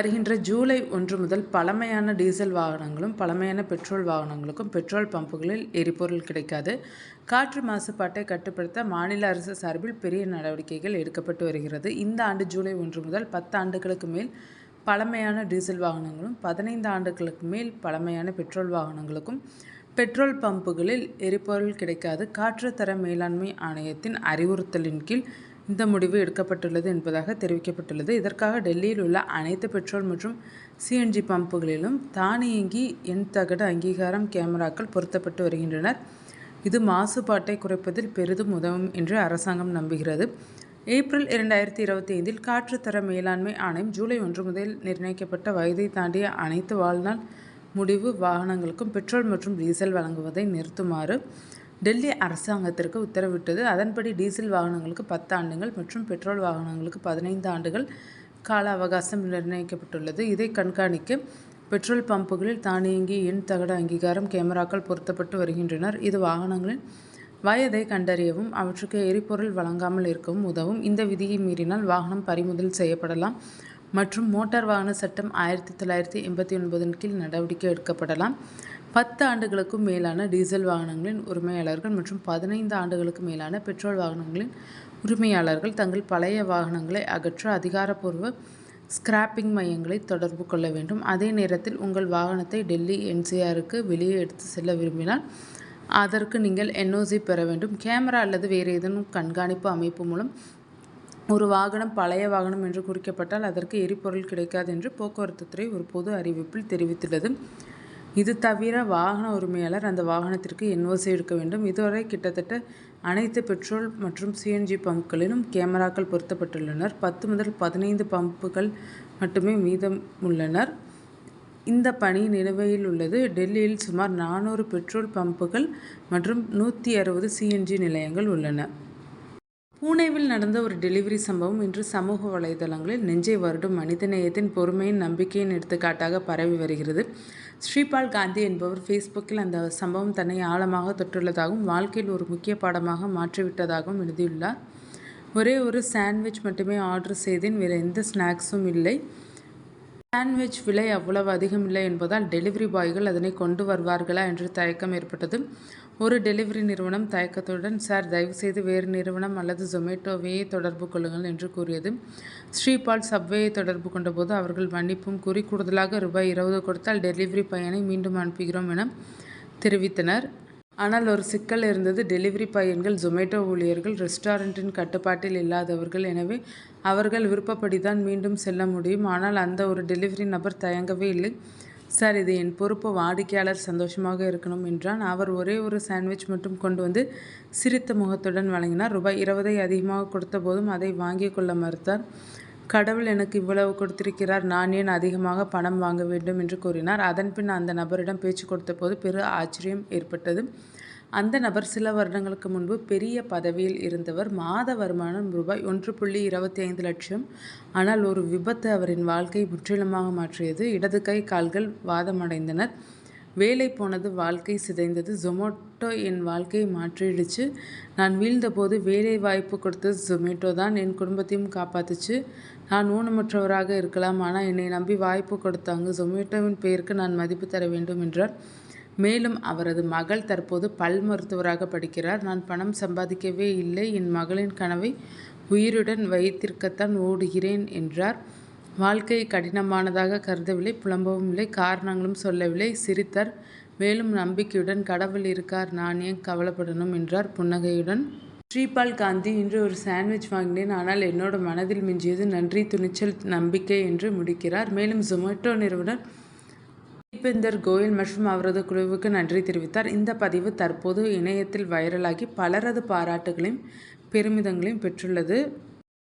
வருகின்ற ஜூலை 1 முதல் பழமையான டீசல் வாகனங்களும் பழமையான பெட்ரோல் வாகனங்களுக்கும் பெட்ரோல் பம்புகளில் எரிபொருள் கிடைக்காது. காற்று மாசுபாட்டை கட்டுப்படுத்த மாநில அரசு சார்பில் பெரிய நடவடிக்கைகள் எடுக்கப்பட்டு வருகிறது. இந்த ஆண்டு ஜூலை 1 முதல் 10 ஆண்டுகளுக்கு மேல் பழமையான டீசல் வாகனங்களும் 15 ஆண்டுகளுக்கு மேல் பழமையான பெட்ரோல் வாகனங்களுக்கும் பெட்ரோல் பம்புகளில் எரிபொருள் கிடைக்காது. காற்று தர மேலாண்மை ஆணையத்தின் அறிவுறுத்தலின் கீழ் இந்த முடிவு எடுக்கப்பட்டுள்ளது என்பதாக தெரிவிக்கப்பட்டுள்ளது. இதற்காக டெல்லியில் உள்ள அனைத்து பெட்ரோல் மற்றும் சிஎன்ஜி பம்புகளிலும் தானியங்கி எண் தகடு அங்கீகாரம் கேமராக்கள் பொருத்தப்பட்டு வருகின்றனர். இது மாசுபாட்டை குறைப்பதில் பெரிதும் உதவும் என்று அரசாங்கம் நம்புகிறது. ஏப்ரல் 2025 காற்று தர மேலாண்மை ஆணையம் ஜூலை 1 முதல் நிர்ணயிக்கப்பட்ட வயதை தாண்டிய அனைத்து வாழ்நாள் முடிவு வாகனங்களுக்கும் பெட்ரோல் மற்றும் டீசல் வழங்குவதை நிறுத்துமாறு டெல்லி அரசாங்கத்திற்கு உத்தரவிட்டது. அதன்படி டீசல் வாகனங்களுக்கு 10 ஆண்டுகள் மற்றும் பெட்ரோல் வாகனங்களுக்கு 15 ஆண்டுகள் கால அவகாசம் நிர்ணயிக்கப்பட்டுள்ளது. இதை கண்காணிக்க பெட்ரோல் பம்புகளில் தானியங்கி எண் தகடு அங்கீகாரம் கேமராக்கள் பொருத்தப்பட்டு வருகின்றனர். இது வாகனங்களின் வயதை கண்டறியவும் அவற்றுக்கு எரிபொருள் வழங்காமல் இருக்கவும் உதவும். இந்த விதியை மீறினால் வாகனம் பறிமுதல் செய்யப்படலாம் மற்றும் மோட்டார் வாகன சட்டம் 1989 கீழ் நடவடிக்கை எடுக்கப்படலாம். 10 ஆண்டுகளுக்கும் மேலான டீசல் வாகனங்களின் உரிமையாளர்கள் மற்றும் 15 ஆண்டுகளுக்கு மேலான பெட்ரோல் வாகனங்களின் உரிமையாளர்கள் தங்கள் பழைய வாகனங்களை அகற்ற அதிகாரப்பூர்வ ஸ்கிராப்பிங் மையங்களை தொடர்பு கொள்ள வேண்டும். அதே நேரத்தில் உங்கள் வாகனத்தை டெல்லி என்சிஆருக்கு வெளியே எடுத்து செல்ல விரும்பினால் அதற்கு நீங்கள் NOC பெற வேண்டும். கேமரா அல்லது வேறு ஏதேனும் கண்காணிப்பு அமைப்பு மூலம் ஒரு வாகனம் பழைய வாகனம் என்று குறிக்கப்பட்டால் அதற்கு எரிபொருள் கிடைக்காது என்று போக்குவரத்து துறை ஒரு பொது அறிவிப்பில் தெரிவித்துள்ளது. இது தவிர வாகன உரிமையாளர் அந்த வாகனத்திற்கு NOC எடுக்க வேண்டும். இதுவரை கிட்டத்தட்ட அனைத்து பெட்ரோல் மற்றும் சிஎன்ஜி பம்புகளிலும் கேமராக்கள் பொருத்தப்பட்டுள்ளனர். 10 முதல் 15 பம்புகள் மட்டுமே மீதம் உள்ளனர். இந்த பணி நிலுவையில் உள்ளது. டெல்லியில் சுமார் 400 பெட்ரோல் பம்புகள் மற்றும் 160 சிஎன்ஜி நிலையங்கள் உள்ளன. பூனேவில் நடந்த ஒரு டெலிவரி சம்பவம் இன்று சமூக வலைதளங்களில் நெஞ்சை வருடும் மனிதநேயத்தின் பொறுமையின் நம்பிக்கையின் எடுத்துக்காட்டாக பரவி வருகிறது. ஸ்ரீபால் காந்தி என்பவர் ஃபேஸ்புக்கில் அந்த சம்பவம் தன்னை ஆழமாக தொட்டுள்ளதாகவும் வாழ்க்கையில் ஒரு முக்கிய பாடமாக மாற்றிவிட்டதாகவும் எழுதியுள்ளார். ஒரே ஒரு சாண்ட்விச் மட்டுமே ஆர்டர் செய்தேன், வேறு எந்த ஸ்நாக்ஸும் இல்லை. சாண்ட்விச் விலை அவ்வளவு அதிகமில்லை என்பதால் டெலிவரி பாய்கள் அதனை கொண்டு வருவார்களா என்று தயக்கம் ஏற்பட்டது. ஒரு டெலிவரி நிறுவனம் தயக்கத்துடன், சார், தயவுசெய்து வேறு நிறுவனம் அல்லது ஜொமேட்டோவையே தொடர்பு கொள்ளுங்கள் என்று கூறியது. ஸ்ரீபால் சப்வேயை தொடர்பு கொண்டபோது அவர்கள் மன்னிப்பும் கூறி கூடுதலாக ₹20 கொடுத்தால் டெலிவரி பையனை மீண்டும் அனுப்புகிறோம் என தெரிவித்தனர். ஆனால் ஒரு சிக்கல் இருந்தது. டெலிவரி பையன்கள் ஜொமேட்டோ ஊழியர்கள், ரெஸ்டாரண்ட்டின் கட்டுப்பாட்டில் இல்லாதவர்கள். எனவே அவர்கள் விருப்பப்படிதான் மீண்டும் செல்ல முடியும். ஆனால் அந்த ஒரு டெலிவரி நபர் தயங்கவே இல்லை. சார், இது என் பொறுப்பு, வாடிக்கையாளர் சந்தோஷமாக இருக்கணும் என்றான். அவர் ஒரே ஒரு சாண்ட்விச் மட்டும் கொண்டு வந்து சிரித்த முகத்துடன் வழங்கினார். ₹20 அதிகமாக கொடுத்த போதும் அதை வாங்கிக் கொள்ள மறுத்தார். கடவுள் எனக்கு இவ்வளவு கொடுத்திருக்கிறார், நான் ஏன் அதிகமாக பணம் வாங்க வேண்டும் என்று கூறினார். அதன்பின் அந்த நபரிடம் பேச்சு கொடுத்த போது பெரு ஆச்சரியம் ஏற்பட்டது. அந்த நபர் சில வருடங்களுக்கு முன்பு பெரிய பதவியில் இருந்தவர். மாத வருமானம் ₹1.25 லட்சம். ஆனால் ஒரு விபத்து அவரின் வாழ்க்கையை முற்றிலுமாக மாற்றியது. இடது கை கால்கள் வாதமடைந்தனர். வேலை போனது, வாழ்க்கை சிதைந்தது. ஜொமேட்டோ என் வாழ்க்கையை மாற்றிடுச்சு. நான் வீழ்ந்தபோது வேலை வாய்ப்பு கொடுத்தது ஜொமேட்டோ தான். என் குடும்பத்தையும் காப்பாத்துச்சு. நான் ஊனமுற்றவராக இருக்கலாம், ஆனால் என்னை நம்பி வாய்ப்பு கொடுத்தாங்க. ஜொமேட்டோவின் பெயருக்கு நான் மதிப்பு தர வேண்டும் என்றார். மேலும் அவரது மகள் தற்போது பல் மருத்துவராக படிக்கிறார். நான் பணம் சம்பாதிக்கவே இல்லை, என் மகளின் கனவை உயிருடன் வைத்திருக்கத்தான் ஓடுகிறேன் என்றார். வாழ்க்கையை கடினமானதாக கருதவில்லை, புலம்பவும் இல்லை, காரணங்களும் சொல்லவில்லை, சிரித்தார். மேலும் நம்பிக்கையுடன், கடவுள் இருக்கார், நான் ஏன் கவலைப்படணும் என்றார் புன்னகையுடன். ஸ்ரீபால் காந்தி, இன்று ஒரு சாண்ட்விச் வாங்கினேன், ஆனால் என்னோட மனதில் மிஞ்சியது நன்றி, துணிச்சல், நம்பிக்கை என்று முடிக்கிறார். மேலும் ஜொமேட்டோ நிறுவனர் தீபேந்தர் கோயல் மற்றும் அவரது குழுவுக்கு நன்றி தெரிவித்தார். இந்த பதிவு தற்போது இணையத்தில் வைரலாகி பலரது பாராட்டுகளையும் பெருமிதங்களையும் பெற்றுள்ளது.